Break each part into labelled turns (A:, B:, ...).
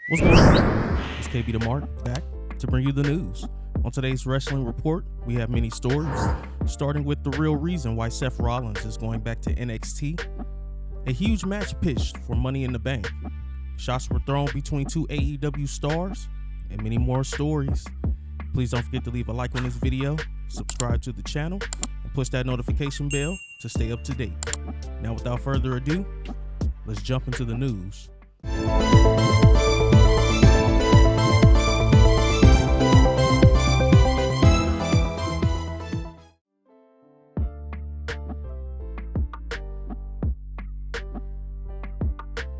A: What's going on? It's KB the Mark back to bring you the news. On today's Wrestling Report, we have many stories, starting with the real reason why Seth Rollins is going back to NXT, a huge match pitched for Money in the Bank, shots were thrown between two AEW stars, and many more stories. Please don't forget to leave a like on this video, subscribe to the channel, and push that notification bell to stay up to date. Now, without further ado, let's jump into the news.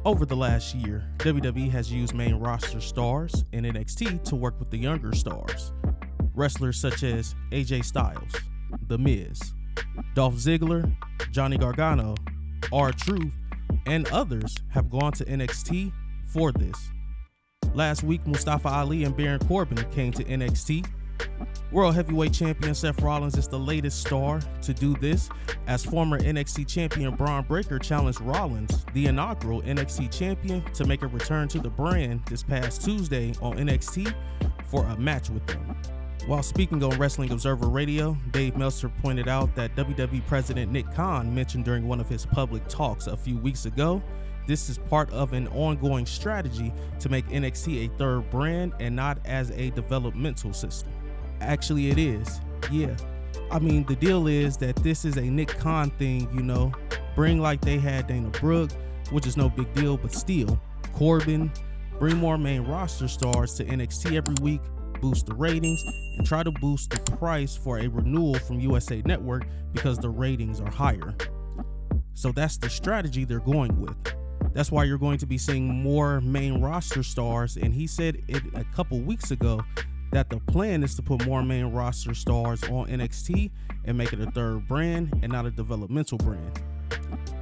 A: Over the last year, WWE has used main roster stars in NXT to work with the younger stars. Wrestlers such as AJ Styles, The Miz, Dolph Ziggler, Johnny Gargano, R-Truth, and others have gone to NXT for this. Last week, Mustafa Ali and Baron Corbin came to NXT. World Heavyweight Champion Seth Rollins is the latest star to do this, as former NXT Champion Braun Breaker challenged Rollins, the inaugural NXT Champion, to make a return to the brand this past Tuesday on NXT for a match with them. While speaking on Wrestling Observer Radio, Dave Meltzer pointed out that WWE President Nick Khan mentioned during one of his public talks a few weeks ago, this is part of an ongoing strategy to make NXT a third brand and not as a developmental system. Actually, it is. Yeah. I mean, the deal is that this is a Nick Khan thing, you know. Bring like they had Dana Brooke, which is no big deal, but still. Corbin, bring more main roster stars to NXT every week, boost the ratings, and try to boost the price for a renewal from USA Network because the ratings are higher. So that's the strategy they're going with. That's why you're going to be seeing more main roster stars, and he said it a couple weeks ago that the plan is to put more main roster stars on NXT and make it a third brand and not a developmental brand.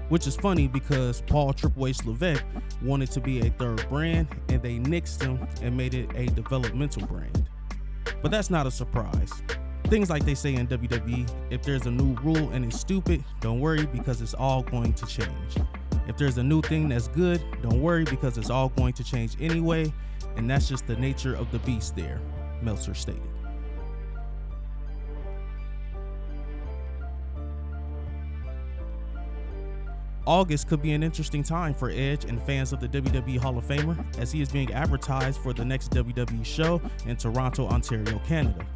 A: Which is funny because Paul Triple H Levesque wanted to be a third brand and they nixed him and made it a developmental brand. But that's not a surprise. Things like they say in WWE, if there's a new rule and it's stupid, don't worry because it's all going to change. If there's a new thing that's good, don't worry because it's all going to change anyway, and that's just the nature of the beast there, Meltzer stated. August could be an interesting time for Edge and fans of the WWE Hall of Famer, as he is being advertised for the next WWE show in Toronto, Ontario, Canada.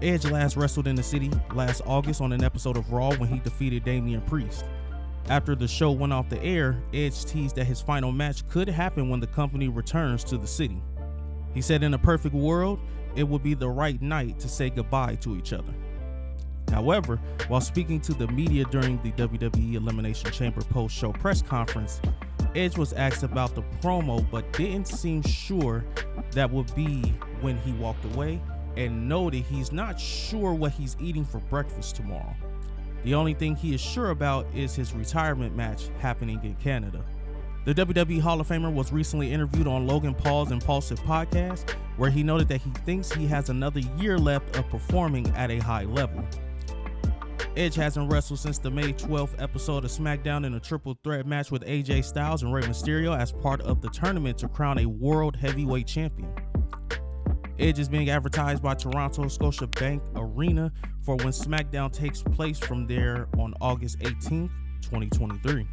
A: Edge last wrestled in the city last August on an episode of Raw when he defeated Damian Priest. After the show went off the air, Edge teased that his final match could happen when the company returns to the city. He said in a perfect world, it would be the right night to say goodbye to each other. However, while speaking to the media during the WWE Elimination Chamber post-show press conference, Edge was asked about the promo but didn't seem sure that would be when he walked away, and noted he's not sure what he's eating for breakfast tomorrow. The only thing he is sure about is his retirement match happening in Canada. The WWE Hall of Famer was recently interviewed on Logan Paul's Impulsive podcast, where he noted that he thinks he has another year left of performing at a high level. Edge hasn't wrestled since the May 12th episode of SmackDown in a triple threat match with AJ Styles and Rey Mysterio as part of the tournament to crown a World Heavyweight Champion. Edge is being advertised by Toronto Scotiabank Arena for when SmackDown takes place from there on August 18th, 2023.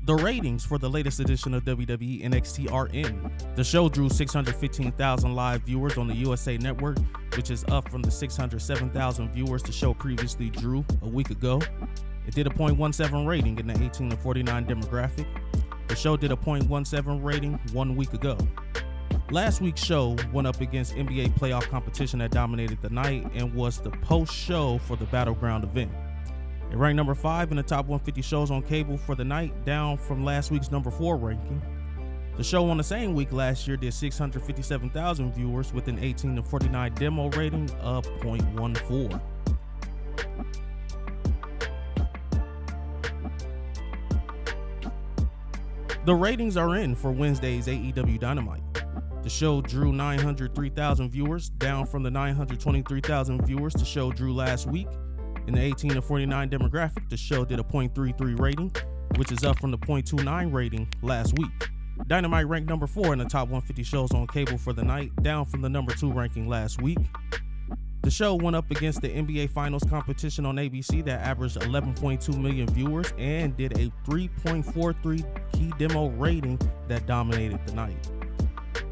A: The ratings for the latest edition of WWE NXT are in. The show drew 615,000 live viewers on the USA Network, which is up from the 607,000 viewers the show previously drew a week ago. It did a .17 rating in the 18 to 49 demographic. The show did a .17 rating 1 week ago. Last week's show went up against NBA playoff competition that dominated the night and was the post-show for the Battleground event. It ranked number 5 in the top 150 shows on cable for the night, down from last week's number 4 ranking. The show on the same week last year did 657,000 viewers with an 18 to 49 demo rating of .14. The ratings are in for Wednesday's AEW Dynamite. The show drew 903,000 viewers, down from the 923,000 viewers the show drew last week. In the 18 to 49 demographic, the show did a .33 rating, which is up from the .29 rating last week. Dynamite ranked number 4 in the top 150 shows on cable for the night, down from the number 2 ranking last week. The show went up against the NBA Finals competition on ABC that averaged 11.2 million viewers and did a 3.43 key demo rating that dominated the night.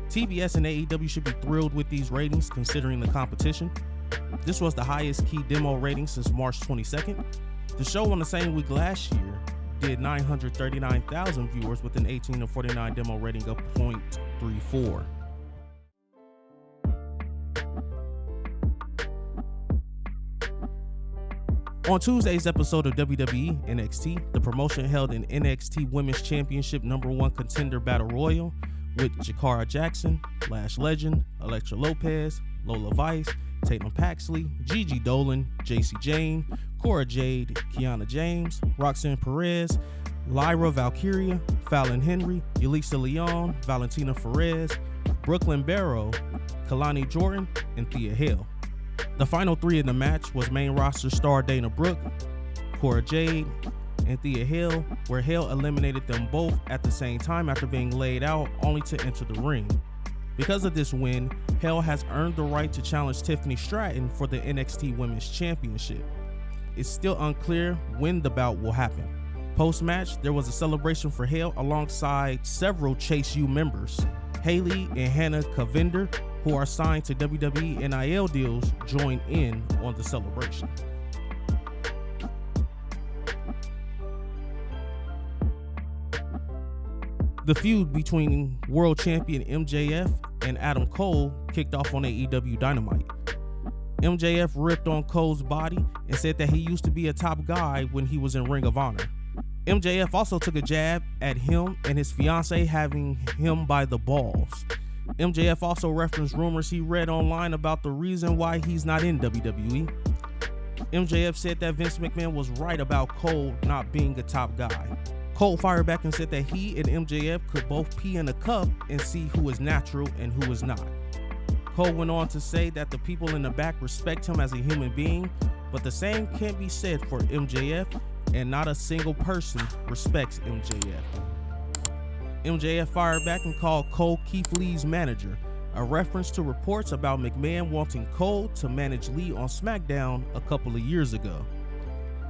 A: TBS and AEW should be thrilled with these ratings considering the competition. This was the highest key demo rating since March 22nd. The show on the same week last year did 939,000 viewers with an 18 to 49 demo rating of .34. On Tuesday's episode of WWE NXT, the promotion held an NXT Women's Championship #1 contender battle royal with Jakara Jackson, Lash Legend, Elektra Lopez, Lola Vice, Tatum Paxley, Gigi Dolan, JC Jane, Cora Jade, Kiana James, Roxanne Perez, Lyra Valkyria, Fallon Henry, Yulisa Leon, Valentina Perez, Brooklyn Barrow, Kalani Jordan, and Thea Hale. The final 3 in the match was main roster star Dana Brooke, Cora Jade, and Thea Hale, where Hale eliminated them both at the same time after being laid out only to enter the ring. Because of this win, Hale has earned the right to challenge Tiffany Stratton for the NXT Women's Championship. It's still unclear when the bout will happen. Post-match, there was a celebration for Hale alongside several Chase U members. Haley and Hannah Kavinder, who are signed to WWE NIL deals, joined in on the celebration. The feud between world champion MJF and Adam Cole kicked off on AEW Dynamite. MJF ripped on Cole's body and said that he used to be a top guy when he was in Ring of Honor. MJF also took a jab at him and his fiancée having him by the balls. MJF also referenced rumors he read online about the reason why he's not in WWE. MJF said that Vince McMahon was right about Cole not being a top guy. Cole fired back and said that he and MJF could both pee in a cup and see who is natural and who is not. Cole went on to say that the people in the back respect him as a human being, but the same can't be said for MJF, and not a single person respects MJF. MJF fired back and called Cole Keith Lee's manager, a reference to reports about McMahon wanting Cole to manage Lee on SmackDown a couple of years ago.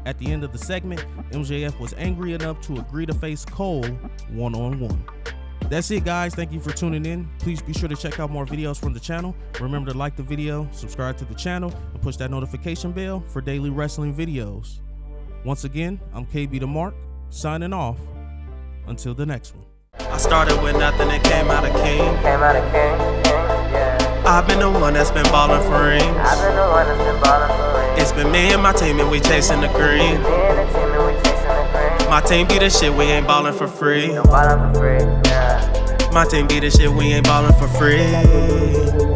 A: At the end of the segment, MJF was angry enough to agree to face Cole one-on-one. That's it, guys. Thank you for tuning in. Please be sure to check out more videos from the channel. Remember to like the video, subscribe to the channel, and push that notification bell for daily wrestling videos. Once again, I'm KB the Mark, signing off. Until the next one.
B: I started with nothing and came out a king. I've been the one that's been ballin' for rings. It's been me and my team and we chasing the green. My team be the shit, we ain't ballin' for free. My team be the shit, we ain't ballin' for free.